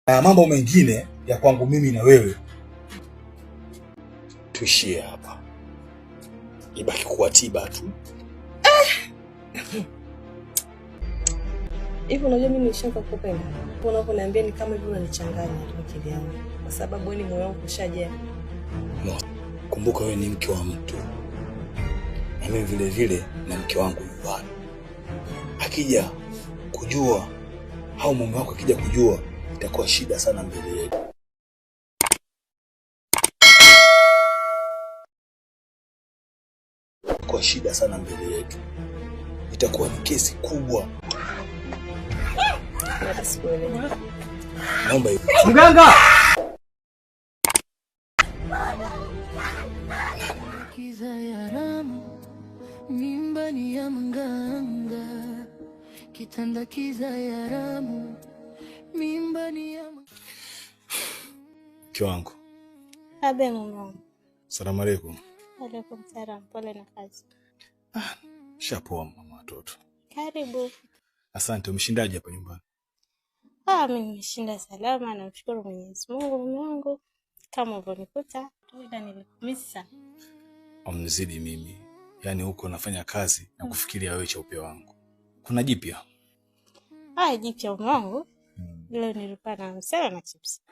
Na mambo mengine ya kwangu mimi na wewe tuishie hapa. Ibaki kuwa tiba tu. Hivi unajua mimi nishaka kukupenda. Unaponiambia ni kama hivi unanichanganya akili yangu. Kwa sababu wewe ni moyo wangu ushajaa. No. Kumbuka wewe ni mke wa mtu. Na mimi vile vile na mke wangu nyumbani. Akija kujua au mume wako akija kujua itakuwa shida sana mbele yetu. Itakuwa shida sana mbele yetu. Itakuwa ni kesi kubwa. Naomba mganga. Kiza ya ramu, mimba ni ya mganga. Kitanda kiza ya ramu, mimba ni ya mke wangu. Abe mume. Asalamu alaykum. Alaykum salaam. Pole na kazi. Shapoa mama watoto. Karibu. Asante. Umeshindaje hapa nyumbani? Mimi nimeshinda salama, namshukuru Mwenyezi Mungu. Mume wangu kama ulivyonikuta, ila nilikumisa. Umnizidi mimi. Yaani huko nafanya kazi na kufikiria wewe chaupe wangu. Kuna jipya? Jipya mume wangu. Leo nilikuwa na msela na chips.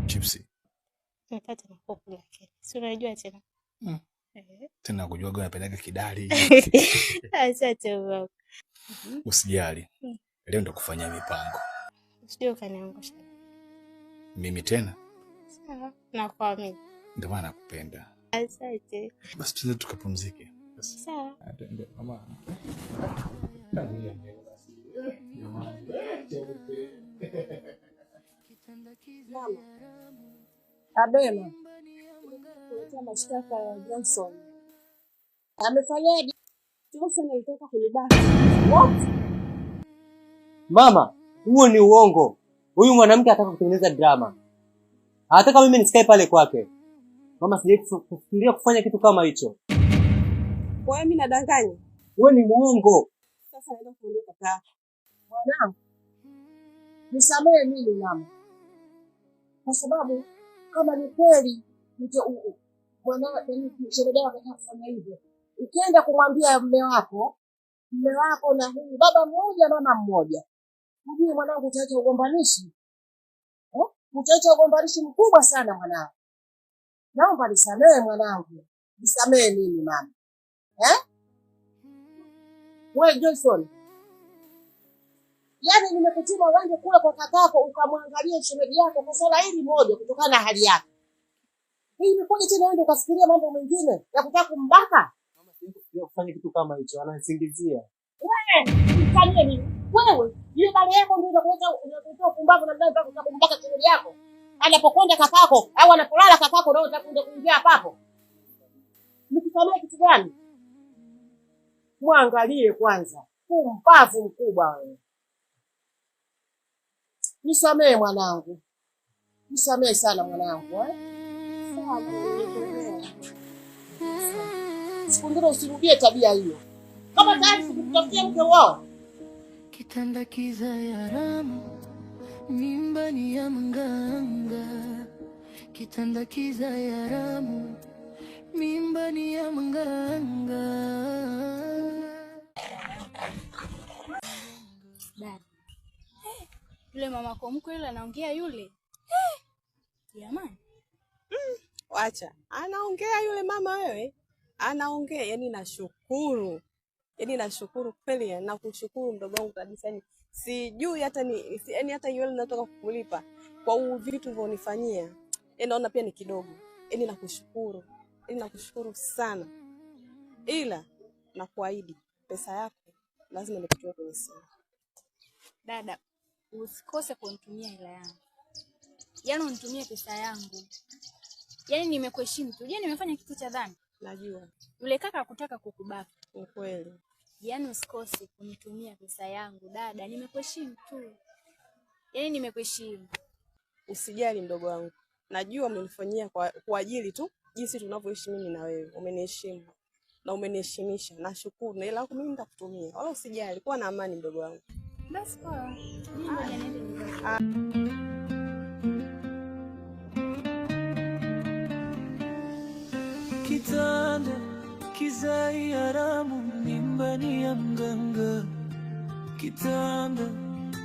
Chipsi? Nipate na kuku yake. Si unajua tena? Tena kujua gani napeleka kidali. Asante baba. Usijali. Leo ndo kufanya mipango. Usije kaniangusha. Mimi tena? Sawa, nakuamini. Ndio maana nakupenda. Asante. Basi tuende tukapumzike. Sawa. Ndio mama. Mama. Abema. Kuleta mashtaka ya Johnson. Amefanyaje? Johnson alitaka kunibaka. What? Mama, huo ni uongo. Huyu mwanamke anataka kutengeneza drama. Anataka mimi nisikae pale kwake. Mama, sijawahi kufikiria kufanya kitu kama hicho. Kwa hiyo mimi nadanganya? Wewe ni muongo. Sasa naenda kuondoka kaka. Mwanangu. Nisamehe mimi mama. Kwa sababu kama ni kweli mwanao ni sherehe akataka kufanya hivyo. Ukienda kumwambia mume wako na huyu baba mmoja mama mmoja. Mjue mwanangu utaacha ugombanishi. Utaacha ugombanishi mkubwa sana mwanangu. Naomba nisamehe mwanangu. Nisamehe mimi mama. Wewe Johnson. Yaani nimekutuma uende kule kwa kakako ukamwangalie shemeji yako kwa swala hili moja kutokana na hali yake. Hii imekuja tena uende ukafikiria mambo mengine ya kutaka kumbaka? Mama, siwezi kufanya kitu kama hicho, ananisingizia. Wewe, mkanie nini? Wewe, yule bale yako ndio unakuletea upumbavu na mdai mpaka kumbaka shemeji yako. Anapokwenda kakako au anapolala kakako ndio utakuja kuingia hapo. Nikusamee kitu gani? Muangalie kwanza. Pumbavu mkubwa wewe. Nisamee mwanangu. Nisamee sana mwanangu, Sawa, siku ngine usirudie tabia hiyo. Kama tayari sikutafutia mke wao. Kitanda kiza ya ramu, mimba ni ya mganga. Kitanda kiza ya ramu, mimba ni ya mganga. Dada. Yule mama kwa mkwe yule anaongea yule. Jamani. Wacha. Anaongea yule mama wewe. Anaongea, yani nashukuru. Yaani nashukuru kweli na kushukuru mdogo wangu kabisa. Sijui hata yani hata yule natoka kukulipa kwa vitu ulivyonifanyia. Yaani naona pia ni kidogo. Yaani nakushukuru. Yaani nakushukuru sana. Ila nakuahidi pesa yako lazima nikutoe kwenye simu. Dada, usikose kunitumia hela yangu. Yaani unitumie pesa yangu. Yaani nimekuheshimu tu. Yaani nimefanya kitu cha dhambi. Najua. Yule kaka hakutaka kukubaka. Ukweli. Yaani usikose kunitumia pesa yangu dada, nimekuheshimu tu. Yaani nimekuheshimu. Usijali mdogo wangu. Najua umenifanyia kwa ajili tu jinsi tunavyoishi mimi na wewe. Umeniheshimu na umeniheshimisha. Nashukuru. Na ila yako mimi nitakutumia. Wala usijali. Kuwa na amani mdogo wangu. Basi poa. Mimi ngoja niende nyumbani. kizai haramu, mimba ni ya mganga. Kitanda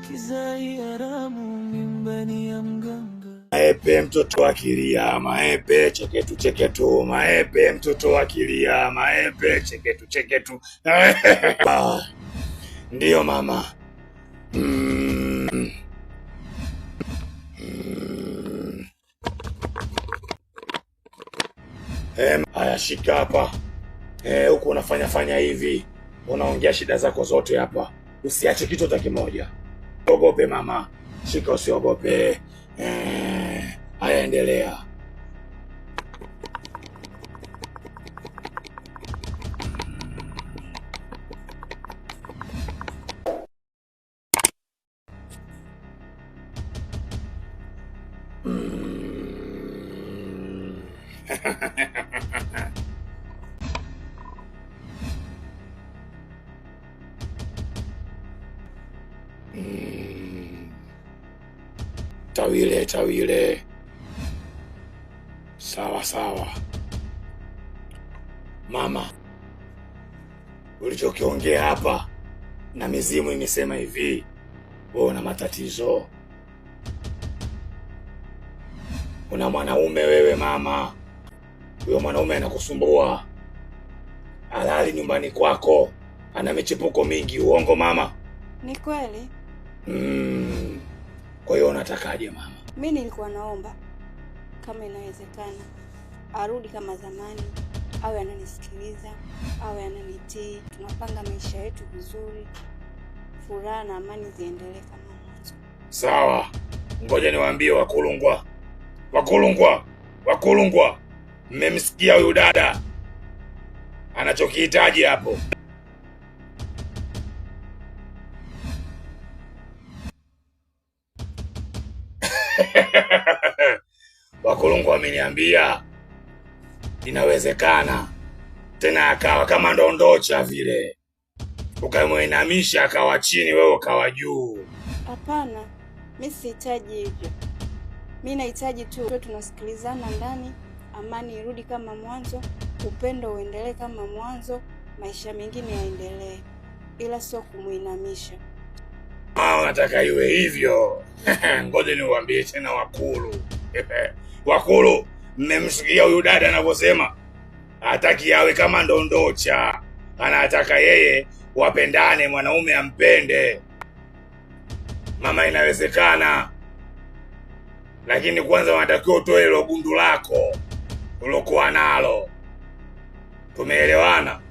kizai haramu, mimba ni ya mganga. Maepe mtoto akilia, maepe cheketu cheketu, maepe mtoto akilia, maepe cheketu cheketu. Ndiyo mama. Aya, shika hapa. Huku unafanya hivi, unaongea shida zako zote hapa, usiache kitu hata kimoja. Usiogope mama, shika, usiogope. Haya, endelea. Tawile. Sawa. Mama, ulichokiongea hapa na mizimu imesema hivi, wewe una matatizo. Una mwanaume wewe mama. Huyo mwanaume anakusumbua. Halali nyumbani kwako. Ana michepuko mingi, uongo mama? Ni kweli. Kwa hiyo unatakaje mama? Mimi nilikuwa naomba kama inawezekana arudi kama zamani, awe ananisikiliza, awe ananitii, tunapanga maisha yetu vizuri, furaha na amani ziendelee kama mwanzo. Sawa. Ngoja niwaambie Wakulungwa. Mmemsikia huyu dada anachokihitaji hapo? Wakulungwa wameniambia inawezekana tena akawa kama ndondocha vile, ukamwinamisha akawa chini, wewe ukawa juu. Hapana, mimi sihitaji hivyo. Mimi nahitaji tu tunasikilizana ndani, amani irudi kama mwanzo, upendo uendelee kama mwanzo, maisha mengine yaendelee, ila sio kumuinamisha. Nataka iwe hivyo. Ngoja niwaambie tena Wakulu, mmemsikia huyu dada anavyosema? Hataki awe kama ndondocha. Anataka yeye wapendane, mwanaume ampende. Mama, inawezekana. Lakini kwanza wanatakiwa utoe hilo gundu lako ulokuwa nalo. Tumeelewana?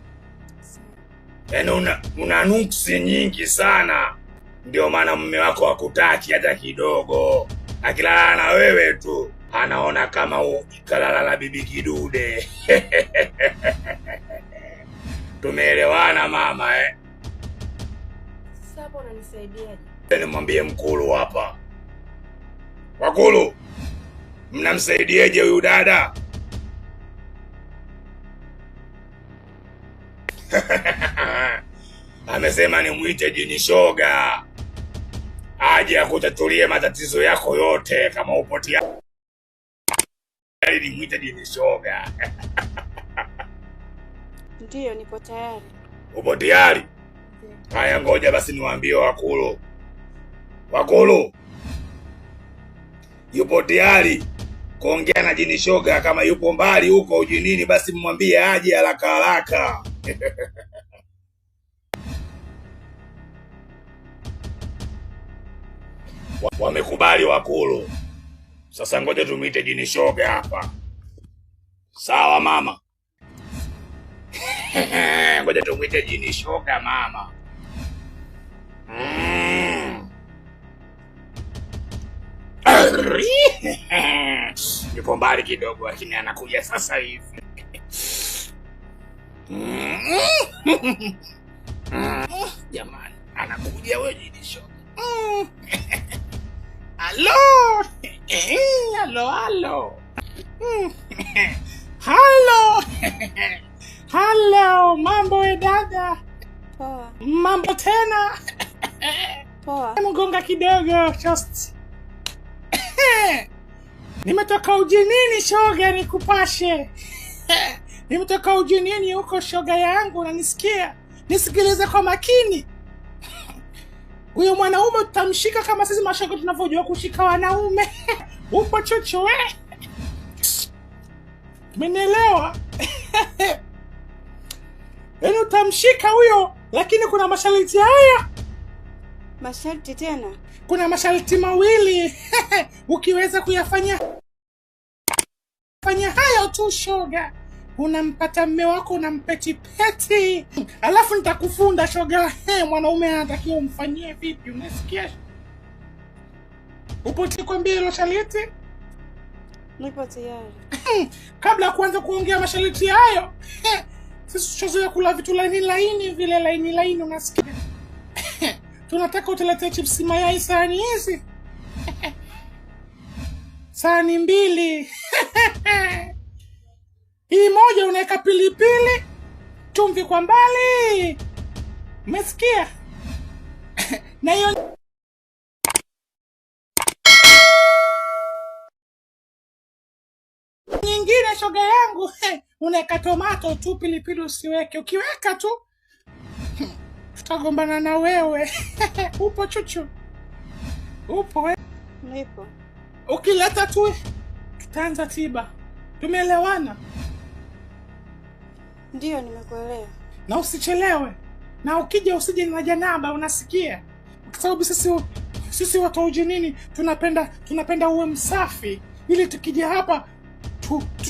Yaani una nuksi nyingi sana. Ndio maana mume wako hakutaki hata kidogo. Akilala na wewe tu anaona kama kalala na bibi kidude. Tumeelewana mama Sasa unanisaidiaje? Nimwambie mkulu hapa. Wakulu, mnamsaidieje huyu dada? Amesema nimwite jini shoga aje akutatulie matatizo yako yote. Kama upo tayari nimwite jini shoga? Ndiyo, nipo tayari. Upo tayari? Haya, ngoja basi niwaambie Wakulu, yupo tayari kuongea na jini shoga? Kama yupo mbali huko ujinini, basi mwambie aje haraka. Wamekubali Wakulu. Sasa ngoja tumwite jini shoga hapa. Sawa mama? Ngoja tumwite jini shoga mama. Yupo mbali kidogo, lakini anakuja sasa hivi. Jamani, anakuja wewe jini shoga. Halo. Halo, mambo dada? Poa. Mambo tena? Poa. Mgonga kidogo just. Nimetoka ujinini shoga nikupashe. nimetoka ujinini huko shoga yangu, unanisikia? Nisikilize kwa makini. Huyo mwanaume tutamshika kama sisi mashoga tunavyojua kushika wanaume. Upo chocho we? Umenielewa? Yaani utamshika huyo, lakini kuna masharti haya. Masharti tena? Kuna masharti mawili. Ukiweza kuyafanya hayo tu shoga, unampata mme wako, unampetipeti, alafu nitakufunda shoga. Mwanaume anatakiwa umfanyie vipi, unasikia? Upo tikwambia hilo sharti? Nipo tayari. Kabla ya kuanza kuongea masharti hayo, sisi tuchozoea kula vitu laini vile, laini, unasikia? Tunataka utuletee chipsi mayai sahani hizi. Sahani 2. Hii moja unaweka pilipili, chumvi kwa mbali. Umesikia? Na hiyo nyingine shoga yangu, unaweka tomato tu, pilipili usiweke. Ukiweka tu tutagombana na wewe. Upo chuchu? Upo we? Nipo. Ukileta tu tutaanza tiba. Tumeelewana? Ndiyo, nimekuelewa. Na usichelewe. Na ukija usije na janaba, unasikia? Kwa sababu sisi watu ujinini tunapenda uwe msafi, ili tukija hapa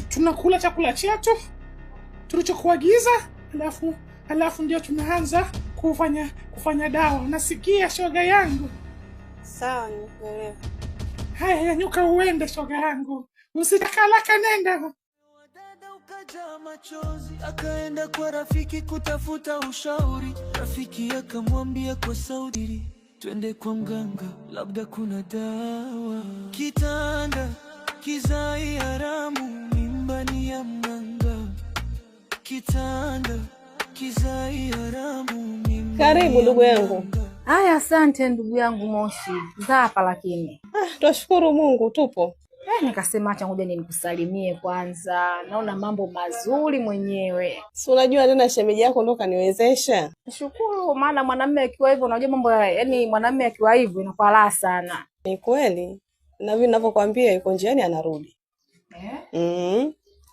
tunakula chakula chetu tulichokuagiza, alafu ndio tunaanza kufanya dawa. Unasikia shoga yangu? Sawa, nimekuelewa. Haya, nyuka uende shoga yangu, usitakalaka, nenda. Dada ukaja machozi, akaenda kwa rafiki kutafuta ushauri. Rafiki akamwambia kwa sauti, twende kwa mganga, labda kuna dawa. Kitanda kizai haramu, mimba ni ya mganga. Kitanda kizai haramu, mimba. Karibu ndugu yangu. Haya, asante ndugu yangu Moshi. Za hapa lakini. Twashukuru Mungu tupo. Nikasema acha ngoja nimkusalimie kwanza. Naona mambo mazuri mwenyewe. Si unajua tena shemeji yako ndo kaniwezesha. Nashukuru, maana mwanamume akiwa hivyo, unajua mambo yaani mwanamume akiwa hivyo inakuwa raha sana. Ni kweli. Na mimi ninavyokuambia yuko njiani anarudi.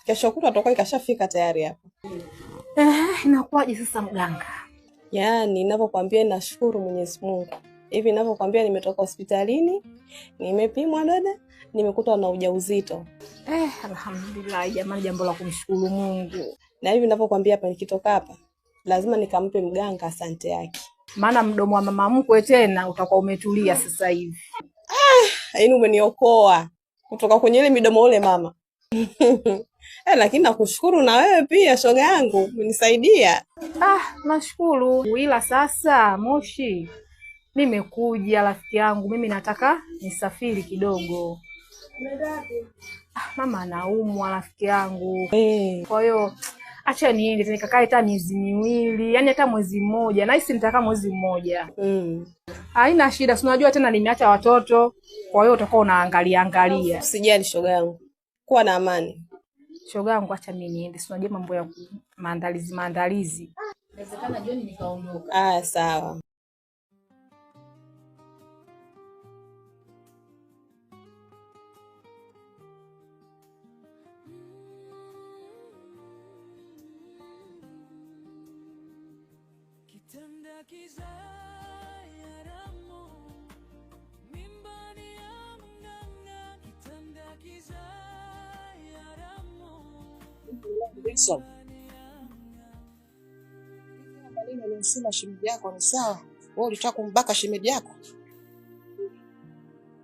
Kesho kutwa atakuwa ikashafika tayari hapa. Inakuwaje sasa mganga? Yaani ninavyokuambia nashukuru Mwenyezi Mungu. Hivi ninavyokuambia nimetoka hospitalini, nimepimwa dada, nimekutwa na ujauzito. Alhamdulillah jamani, jambo la kumshukuru Mungu. Na hivi ninavyokuambia hapa nikitoka hapa, lazima nikampe mganga asante yake. Maana mdomo wa mama mkwe tena utakuwa umetulia sasa hivi. Yaani umeniokoa kutoka kwenye ile midomo ule mama. Lakini nakushukuru na wewe pia shoga yangu, umenisaidia. Nashukuru. Ila sasa Moshi, nimekuja rafiki yangu, mimi nataka nisafiri kidogo. Mama anaumwa rafiki yangu. Kwa hiyo acha niende nikakae hata miezi 2, yani hata mwezi mmoja. Nahisi nitakaa mwezi mmoja. Haina shida, si unajua tena nimeacha watoto. Kwa hiyo utakuwa unaangalia. Usijali shoga yangu. Kuwa na amani. Shoga yangu acha mimi niende. Si unajua mambo ya maandalizi. Inawezekana jioni nikaondoka. Sawa. Kitanda kizai haramu, mimba ni ya mganga. Kitanda kizai haramu. Maneno aliyosema shemeji yako ni sawa. Wewe ulitaka kumbaka shemeji yako?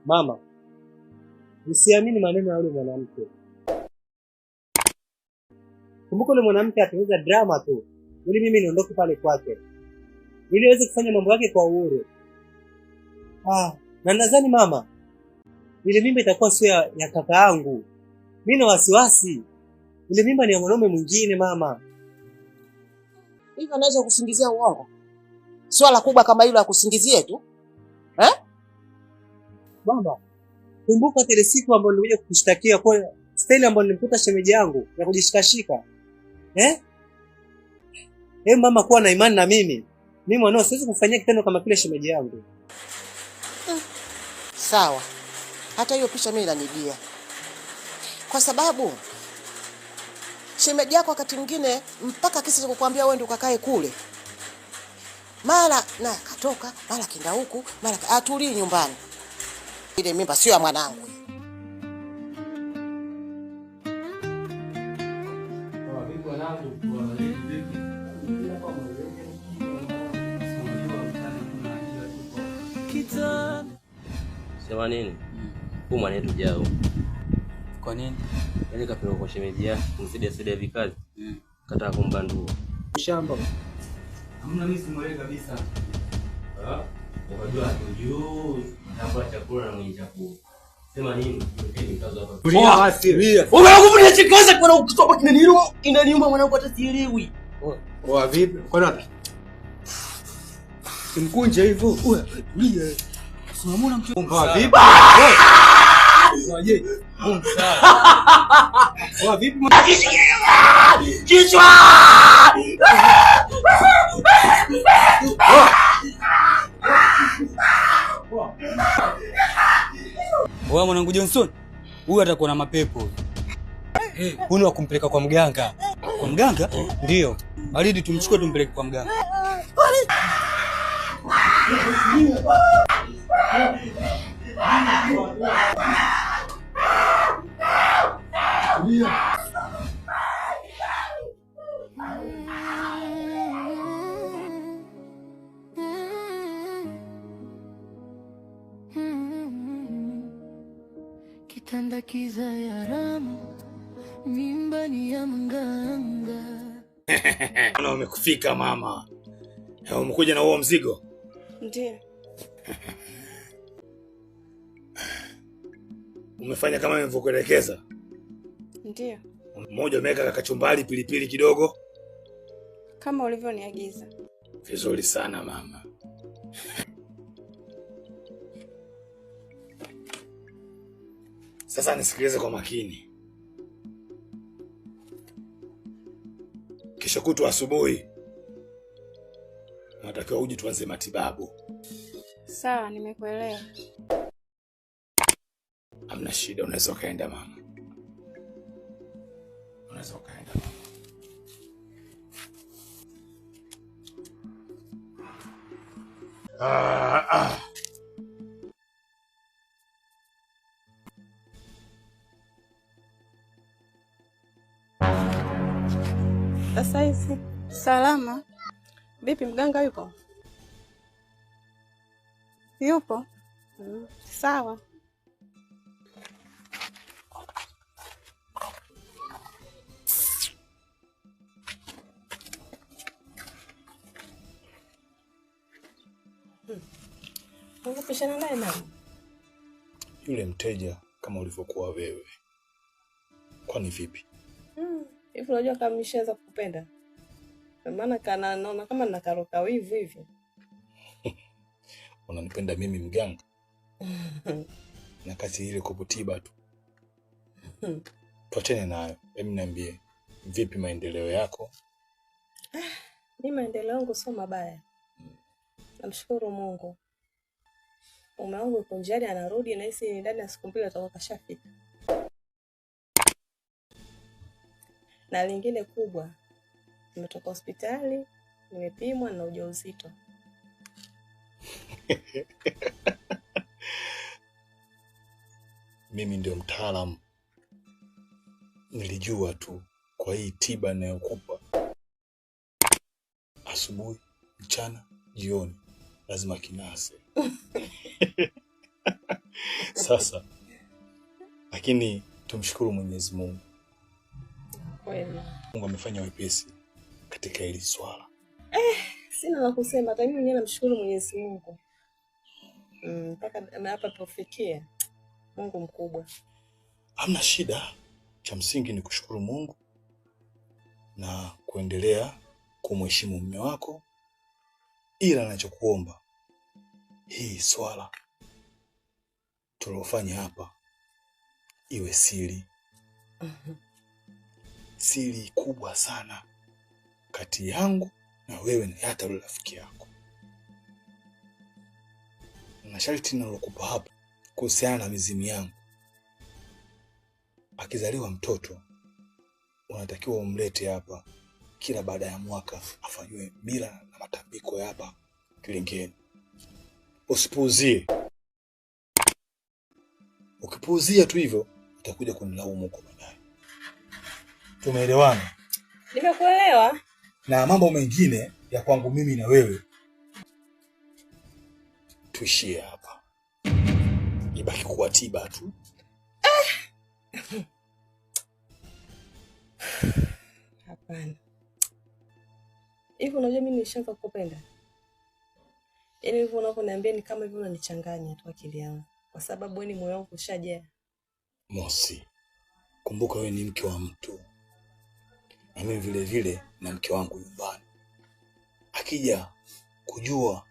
Mama, usiamini maneno ya yule mwanamke. Kumbuka yule mwanamke ataweza drama tu, ili mimi niondoke pale kwake, ili aweze kufanya mambo yake kwa uhuru. Na nadhani mama, ile mimba itakuwa sio ya kaka yangu. Mimi na wasiwasi. Ile mimba ni ya mwanaume mwingine mama. Hivyo anaweza kusingizia uongo? Swala kubwa kama hilo akusingizie tu. Mama, kumbuka ile siku ambayo nilikuja kukushtakia kwa staili ambayo nilimkuta shemeji yangu ya kujishikashika. Mama, kuwa na imani na mimi. Mimi mwanao siwezi kufanyia kitendo kama kile shemeji yangu. Sawa. Hata hiyo picha mimi inanijia. Kwa sababu shemeji yako wakati mwingine mpaka kisa cha kukuambia wewe ndio ukakae kule. Mara na katoka, mara kenda huku, mara atulii nyumbani. Ile mimba sio ya mwanangu. Sema nini? Huyu mwanetu jao. Kwa nini? Yaani kapeleka kwa shemeji yake kumsaidia vikazi. Kataa kumbandua. Shamba. Hamna mimi simwelewi kabisa. Unajua hatujui. Nataka chakula na mwenye chakula. Sema nini? Ndio kazi hapa. Umewakufunia chikaza kwa ukitoka kinaniuma mwanangu hata sielewi. Poa vipi? Kwa nini? Simkunje hivyo. Tulia. Unamuona mtu. Poa vipi? Waje. Poa vipi? Kichwa! Wewe mwanangu Johnson, huyu atakuwa na mapepo. Huyu wa kumpeleka kwa mganga. Kwa mganga? Ndio. Baridi tumchukue tumpeleke kwa mganga. Kitanda kiza ya ramu, mimba ni ya mganga. Ana umekufika mama. Umekuja na huo mzigo? Ndiyo. Umefanya kama nilivyokuelekeza? Ndiyo. Mmoja umeweka kachumbari, pilipili kidogo. Kama ulivyoniagiza. Vizuri sana mama. Sasa nisikilize kwa makini. Kesho kutwa asubuhi natakiwa uje tuanze matibabu. Sawa, nimekuelewa. Hamna shida, unaweza kaenda mama. Unaweza kaenda mama. Sasa hizi Salama. vipi, mganga yupo? Yupo? Sawa. Ungepishana naye nani? Yule mteja kama ulivyokuwa wewe. Kwani vipi? Hivi unajua kama nishaanza kukupenda. Kwa maana naona kama nakaroka wivu hivi. Unanipenda mimi mganga? Na kazi ile kuputiba tu. Tuachane nayo. Hebu niambie, vipi maendeleo yako? Mimi maendeleo yangu sio mabaya. Namshukuru Mungu. Mume wangu yuko njiani anarudi na hisi ndani ya siku mbili atakuwa kashafika. Na lingine kubwa, nimetoka hospitali, nimepimwa na ujauzito. Mimi ndio mtaalamu. Nilijua tu kwa hii tiba ninayokupa. Asubuhi, mchana, jioni lazima kinase. Sasa lakini tumshukuru Mwenyezi Mungu. Kweli. Mungu amefanya wepesi katika hili swala. Sina la kusema, hata mimi mwenyewe namshukuru Mwenyezi Mungu. Mpaka hapa tufikia. Mungu mkubwa. Hamna shida. Cha msingi ni kushukuru Mungu na kuendelea kumheshimu mume wako. Ila ninachokuomba, hii swala tulofanya hapa iwe siri. siri kubwa sana kati yangu na wewe na hata yule rafiki yako. Na sharti nilokupa hapa kuhusiana na mizimu yangu. Akizaliwa mtoto unatakiwa umlete hapa kila baada ya mwaka afanywe mila na matambiko ya hapa Kilingeni. Usipuuzie. Ukipuuzia tu hivyo utakuja kunilaumu kwa baadaye. Tumeelewana? Nimekuelewa. Na mambo mengine ya kwangu mimi na wewe tuishie hapa. Ibaki kuwa tiba tu. Hapana. Hivi unajua mimi nishaanza kukupenda? Yaani hivyo unavyoniambia ni kama hivyo unanichanganya tu akili yangu. Kwa sababu wewe ni moyo wangu ushajaa. Mosi, kumbuka wewe ni mke wa mtu. Na mimi vile vile na mke wangu nyumbani. Akija kujua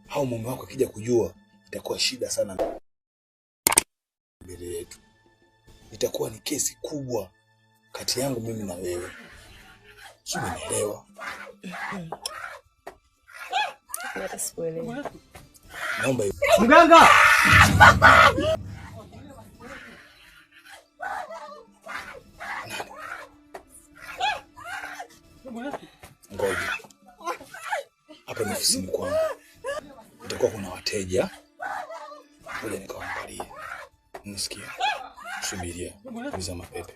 au mume wako akija kujua itakuwa shida sana mbele yetu. Itakuwa ni kesi kubwa kati yangu mimi na wewe. Sio, unaelewa? Hata sikuelewi. Naomba mganga. Ngoja. Hapa ni ofisini kwangu. Itakuwa kuna wateja. Ngoja nikaangalie. Unasikia? Subiria. Uliza mapepe.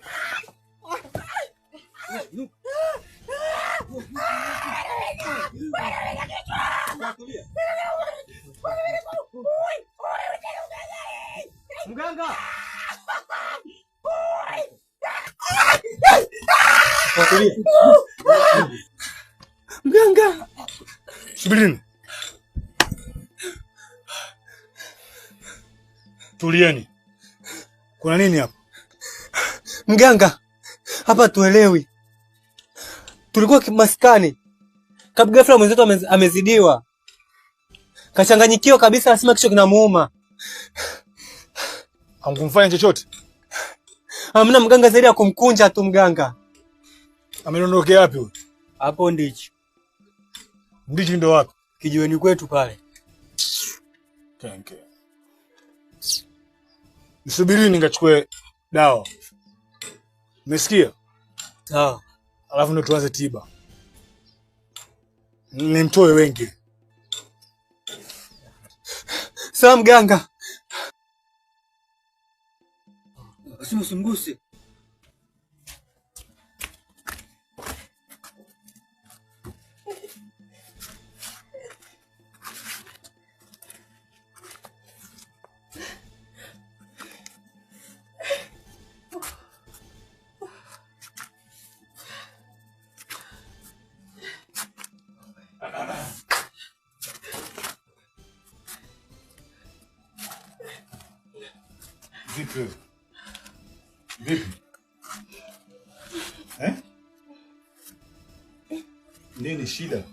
Mganga. Mganga. Subirini. Tulieni. Kuna nini hapa? Mganga, hapa tuelewi. Tulikuwa maskani. Kabla ghafla mwenzetu amezidiwa. Kachanganyikiwa kabisa, anasema kichwa kinamuuma. Hamkumfanya chochote? Hamna mganga, zaidi ya kumkunja tu mganga. Ameondokea wapi huyo? Hapo ndichi. Ndichi ndo wapi? Kijiweni kwetu pale. Thank you. Nisubirini nikachukue dawa. Umesikia? Sawa. Alafu ndo tuanze tiba. Nimtoe wengi. Sawa mganga. Usimguse. Vipi? Vipi? Nini shida?